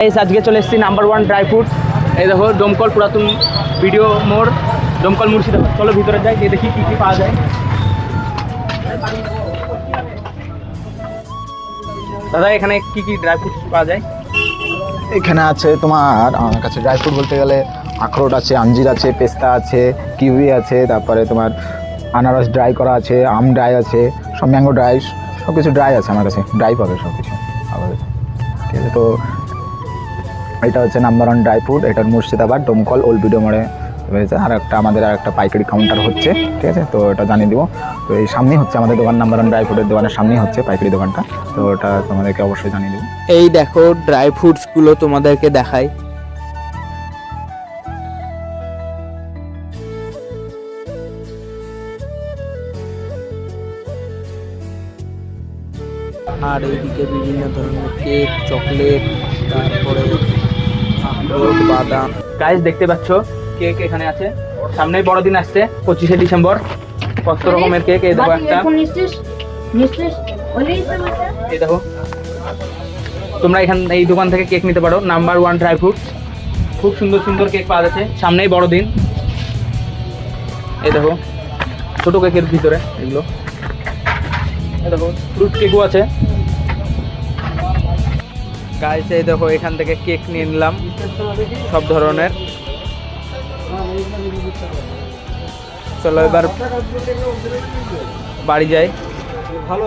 আজকে চলে এসেছি নাম্বার ওয়ান ড্রাই ফ্রুটস। এই দেখো দমকল পুরাতন ভিডিও মোড়, দমকল মুর্শিদাবাদ। চলো ভিতরে যাই, গিয়ে দেখি কী কী পাওয়া যায়। দাদা এখানে কি কি ড্রাই ফ্রুটস পাওয়া যায়? এখানে আছে তোমার আমার কাছে ড্রাই ফ্রুট বলতে গেলে আখরোট আছে, আঞ্জির আছে, পেস্তা আছে, কিউই আছে, তারপরে তোমার আনারস ড্রাই করা আছে, আম ড্রাই আছে, সব ম্যাঙ্গো ড্রাই, সব কিছু ড্রাই আছে আমার কাছে, ড্রাই পাবে সব কিছু আমাদের। ঠিক আছে, তো এটা হচ্ছে নাম্বার ওয়ান ড্রাই ফ্রুট। এটার মুর্শিদাবাদ দমকল ওল্ড ভিডিও মোড়ে রয়েছে। আর একটা পাইকারি কাউন্টার হচ্ছে, ঠিক আছে, তো এটা জানিয়ে দিব। তো এই সামনেই হচ্ছে আমাদের দোকান, নাম্বার ওয়ান ড্রাই ফ্রুটের দোকানের সামনেই হচ্ছে পাইকারি দোকানটা, তো ওটা তোমাদেরকে অবশ্যই জানিয়ে দেবো। এই দেখো ড্রাই ফ্রুটসগুলো তোমাদেরকে দেখাই। আর এইদিকে বিভিন্ন ধরনের কেক, চকলেট, তারপরে আখরোট, বাদাম। গাইস দেখতে পাচ্ছ কেক এখানে আছে। সামনেই বড়দিন আসছে 25শে ডিসেম্বর। কত রকমের কেক, এই দেখো একটা, এই দেখো। তোমরা এই দোকান থেকে কেক নিতে পারো, নাম্বার ওয়ান ড্রাই ফ্রুটস। খুব সুন্দর সুন্দর কেক পাওয়া যাচ্ছে। সামনেই বড়দিন। এই দেখো ছোট কেকের ভিতরে এগুলো, এই দেখো ফ্রুট কেকও আছে। গাইস এই দেখো এখান থেকে কেক নিয়ে নিলাম সব ধরনের। চলো এবার বাড়ি যাই। ভালো